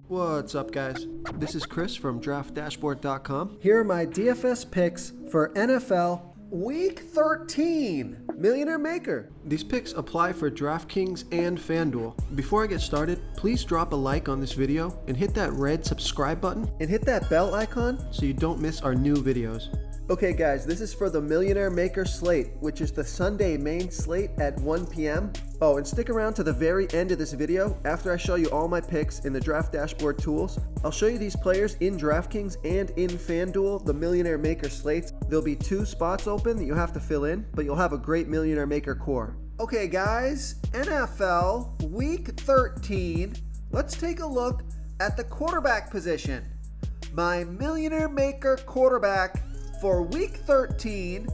What's up, guys? This is Chris from DraftDashboard.com. Here are my DFS picks for NFL Week 13 Millionaire Maker. These picks apply for DraftKings and FanDuel. Before I get started, please drop a like on this video and hit that red subscribe button And hit that bell icon so you don't miss our new videos. Okay guys, this is for the Millionaire Maker slate, which is the Sunday main slate at 1 p.m. Oh, and stick around to the very end of this video. After I show you all my picks in the Draft Dashboard tools, I'll show you these players in DraftKings and in FanDuel, the Millionaire Maker slates. There'll be 2 spots open that you have to fill in, but you'll have a great Millionaire Maker core. Okay guys, NFL Week 13. Let's take a look at the quarterback position. My Millionaire Maker quarterback for Week 13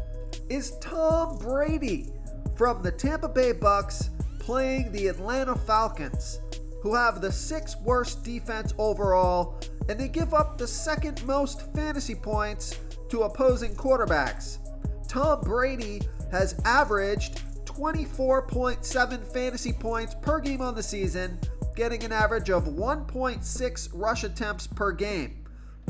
is Tom Brady from the Tampa Bay Bucks playing the Atlanta Falcons, who have the 6th worst defense overall, and they give up the 2nd most fantasy points to opposing quarterbacks. Tom Brady has averaged 24.7 fantasy points per game on the season, getting an average of 1.6 rush attempts per game.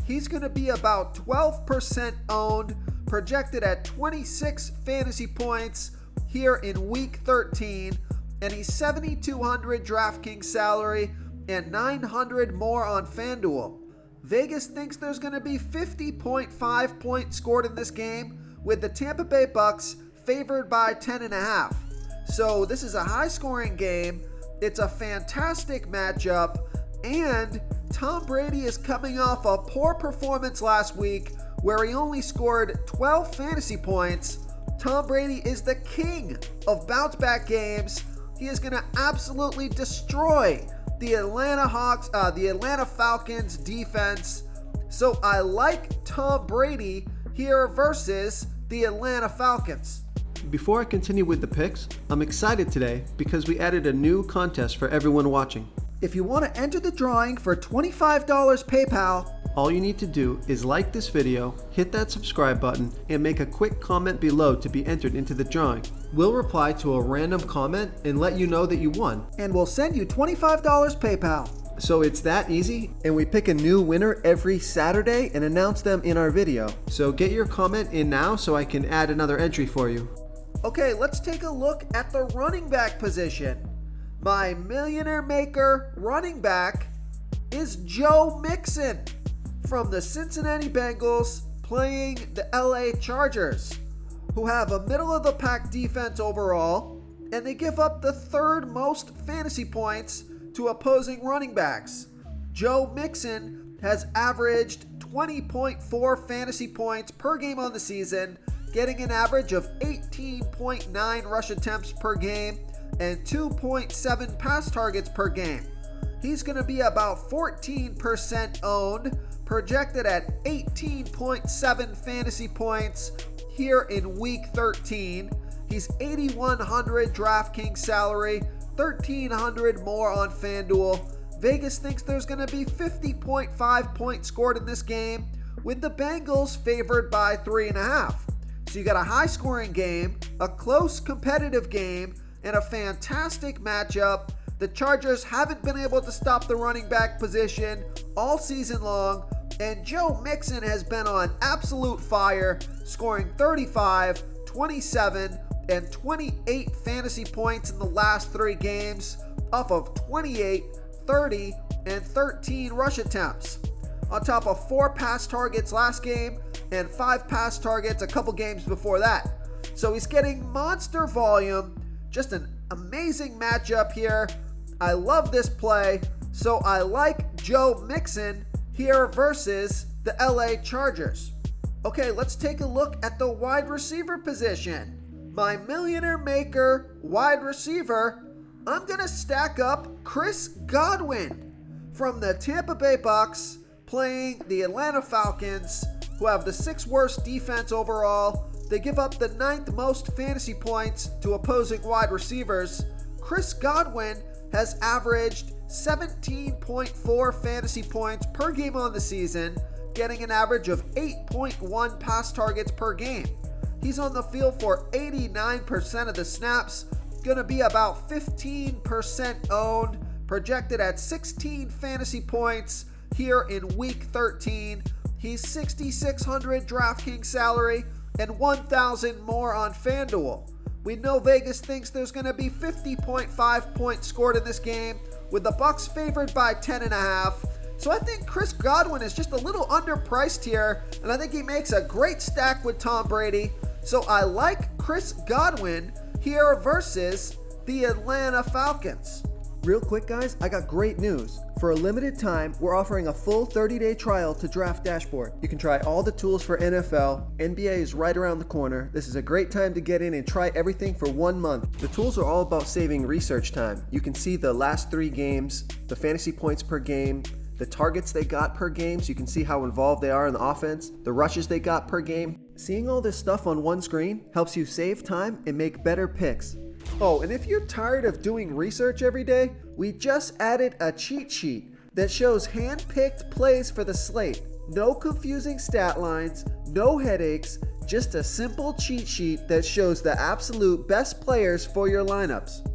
He's going to be about 12% owned, projected at 26 fantasy points here in Week 13, and he's $7,200 DraftKings salary and $900 more on FanDuel. Vegas thinks there's going to be 50.5 points scored in this game, with the Tampa Bay Bucks favored by 10.5. So this is a high-scoring game. It's a fantastic matchup, and Tom Brady is coming off a poor performance last week where he only scored 12 fantasy points. Tom Brady is the king of bounce-back games. He is going to absolutely destroy the Atlanta Falcons defense. So I like Tom Brady here versus the Atlanta Falcons. Before I continue with the picks, I'm excited today because we added a new contest for everyone watching. If you want to enter the drawing for $25 PayPal, all you need to do is like this video, hit that subscribe button, and make a quick comment below to be entered into the drawing. We'll reply to a random comment and let you know that you won. And we'll send you $25 PayPal. So it's that easy, and we pick a new winner every Saturday and announce them in our video. So get your comment in now so I can add another entry for you. Okay, let's take a look at the running back position. My Millionaire Maker running back is Joe Mixon from the Cincinnati Bengals playing the LA Chargers, who have a middle-of-the-pack defense overall, and they give up the 3rd most fantasy points to opposing running backs. Joe Mixon has averaged 20.4 fantasy points per game on the season, getting an average of 18.9 rush attempts per game and 2.7 pass targets per game. He's going to be about 14% owned, projected at 18.7 fantasy points here in Week 13. He's $8,100 DraftKings salary, $1,300 more on FanDuel. Vegas thinks there's going to be 50.5 points scored in this game, with the Bengals favored by 3.5. So you got a high-scoring game, a close competitive game, and a fantastic matchup. The Chargers haven't been able to stop the running back position all season long, and Joe Mixon has been on absolute fire, scoring 35, 27, and 28 fantasy points in the last 3 games off of 28, 30, and 13 rush attempts, on top of 4 pass targets last game and 5 pass targets a couple games before that. So he's getting monster volume. Just an amazing matchup here. I love this play, so I like Joe Mixon here versus the LA Chargers. Okay, let's take a look at the wide receiver position. My Millionaire Maker wide receiver, I'm going to stack up Chris Godwin from the Tampa Bay Bucks playing the Atlanta Falcons, who have the 6th worst defense overall. They give up the 9th most fantasy points to opposing wide receivers. Chris Godwin has averaged 17.4 fantasy points per game on the season, getting an average of 8.1 pass targets per game. He's on the field for 89% of the snaps, going to be about 15% owned, projected at 16 fantasy points here in week 13. He's 6,600 DraftKings salary and 1,000 more on FanDuel. We know Vegas thinks there's going to be 50.5 points scored in this game, with the Bucks favored by 10.5. So I think Chris Godwin is just a little underpriced here, and I think he makes a great stack with Tom Brady. So I like Chris Godwin here versus the Atlanta Falcons. Real quick, guys, I got great news. For a limited time, we're offering a full 30-day trial to Draft Dashboard. You can try all the tools for NFL. NBA is right around the corner. This is a great time to get in and try everything for 1 month. The tools are all about saving research time. You can see the last 3 games, the fantasy points per game, the targets they got per game, so you can see how involved they are in the offense, the rushes they got per game. Seeing all this stuff on one screen helps you save time and make better picks. Oh, and if you're tired of doing research every day, we just added a cheat sheet that shows hand-picked plays for the slate. No confusing stat lines, no headaches, just a simple cheat sheet that shows the absolute best players for your lineups.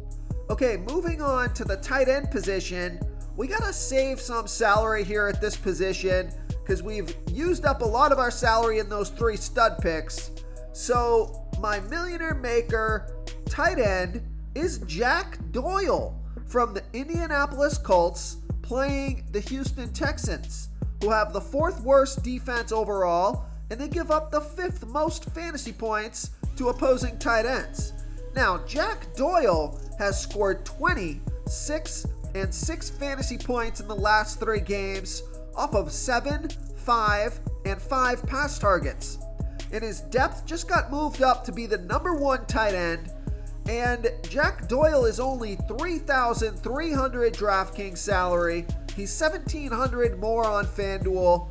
Okay, moving on to the tight end position. We gotta save some salary here at this position because we've used up a lot of our salary in those 3 stud picks. So my millionaire maker tight end is Jack Doyle from the Indianapolis Colts, playing the Houston Texans, who have the 4th worst defense overall, and they give up the 5th most fantasy points to opposing tight ends. Now, Jack Doyle has scored 20, 6, and 6 fantasy points in the last 3 games off of 7, 5, and 5 pass targets. And his depth just got moved up to be the number 1 tight end. And Jack Doyle is only 3,300 DraftKings salary. He's 1,700 more on FanDuel.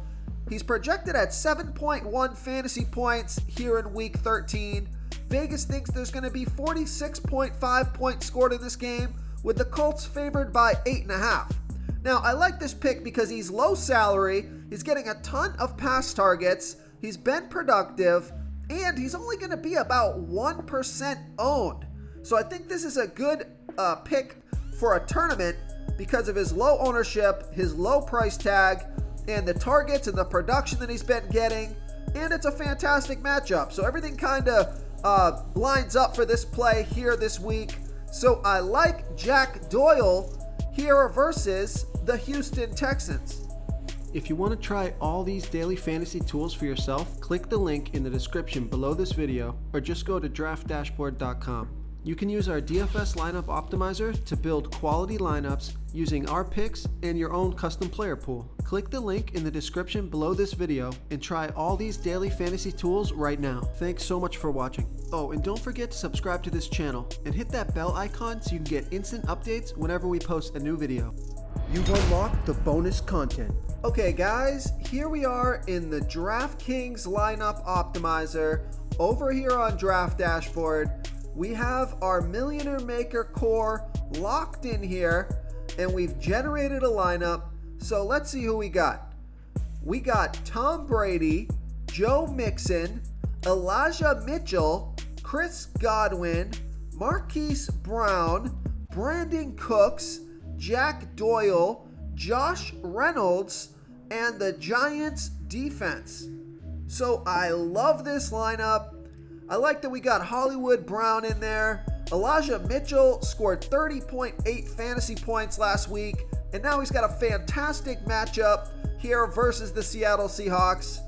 He's projected at 7.1 fantasy points here in week 13. Vegas thinks there's going to be 46.5 points scored in this game, with the Colts favored by 8.5. Now, I like this pick because he's low salary, he's getting a ton of pass targets, he's been productive, and he's only going to be about 1% owned. So I think this is a good pick for a tournament because of his low ownership, his low price tag, and the targets and the production that he's been getting. And it's a fantastic matchup. So everything kind of lines up for this play here this week. So I like Jack Doyle here versus the Houston Texans. If you want to try all these daily fantasy tools for yourself, click the link in the description below this video or just go to draftdashboard.com. You can use our DFS lineup optimizer to build quality lineups using our picks and your own custom player pool. Click the link in the description below this video and try all these daily fantasy tools right now. Thanks so much for watching. Oh, and don't forget to subscribe to this channel and hit that bell icon so you can get instant updates whenever we post a new video. You've unlocked the bonus content. Okay guys, here we are in the DraftKings lineup optimizer. Over here on Draft Dashboard, we have our Millionaire Maker core locked in here, and we've generated a lineup. So let's see who we got. We got Tom Brady, Joe Mixon, Elijah Mitchell, Chris Godwin, Marquise Brown, Brandon Cooks, Jack Doyle, Josh Reynolds, and the Giants defense. So I love this lineup. I like that we got Hollywood Brown in there. Elijah Mitchell scored 30.8 fantasy points last week, and now he's got a fantastic matchup here versus the Seattle Seahawks.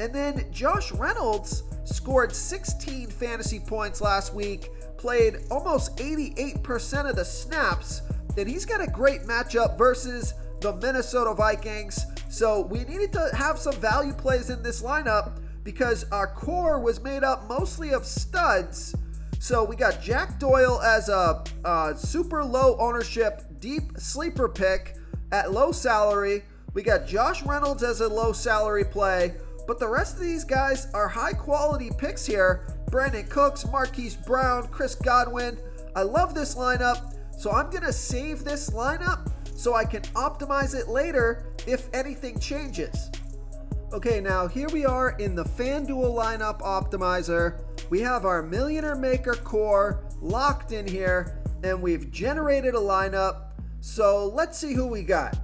And then Josh Reynolds scored 16 fantasy points last week, played almost 88% of the snaps, and he's got a great matchup versus the Minnesota Vikings. So we needed to have some value plays in this lineup because our core was made up mostly of studs. So we got Jack Doyle as a super low ownership, deep sleeper pick at low salary. We got Josh Reynolds as a low salary play, but the rest of these guys are high quality picks here. Brandon Cooks, Marquise Brown, Chris Godwin. I love this lineup, so I'm gonna save this lineup so I can optimize it later if anything changes. Okay, now here we are in the FanDuel lineup optimizer. We have our Millionaire Maker core locked in here, and we've generated a lineup. So let's see who we got.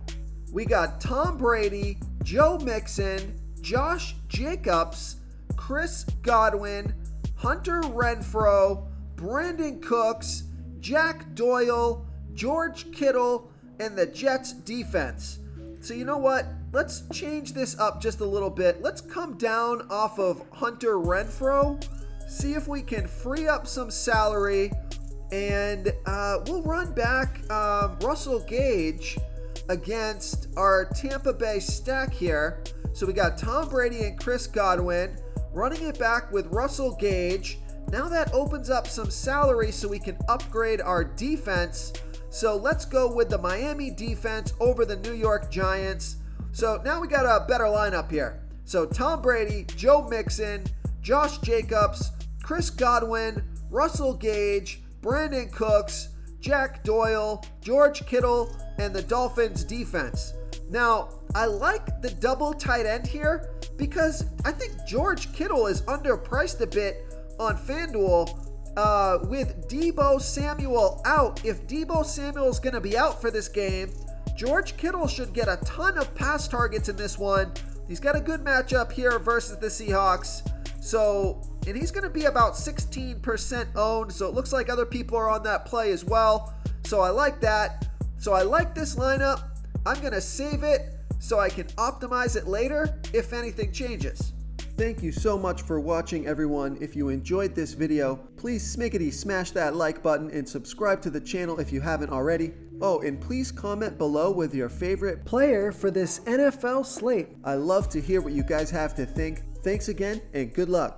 We got Tom Brady, Joe Mixon, Josh Jacobs, Chris Godwin, Hunter Renfrow, Brandon Cooks, Jack Doyle, George Kittle, and the Jets defense. So you know what? Let's change this up just a little bit. Let's come down off of Hunter Renfrow, see if we can free up some salary, and we'll run back Russell Gage against our Tampa Bay stack here. So we got Tom Brady and Chris Godwin, running it back with Russell Gage. Now that opens up some salary so we can upgrade our defense. So let's go with the Miami defense over the New York Giants. So now we got a better lineup here. So Tom Brady, Joe Mixon, Josh Jacobs, Chris Godwin, Russell Gage, Brandon Cooks, Jack Doyle, George Kittle, and the Dolphins defense. Now, I like the double tight end here because I think George Kittle is underpriced a bit on FanDuel with Deebo Samuel out. If Deebo Samuel is going to be out for this game, George Kittle should get a ton of pass targets in this one. He's got a good matchup here versus the Seahawks. And he's going to be about 16% owned, so it looks like other people are on that play as well. So I like that. So I like this lineup. I'm going to save it so I can optimize it later if anything changes. Thank you so much for watching, everyone. If you enjoyed this video, please smiggity smash that like button and subscribe to the channel if you haven't already. Oh, and please comment below with your favorite player for this NFL slate. I love to hear what you guys have to think. Thanks again, and good luck.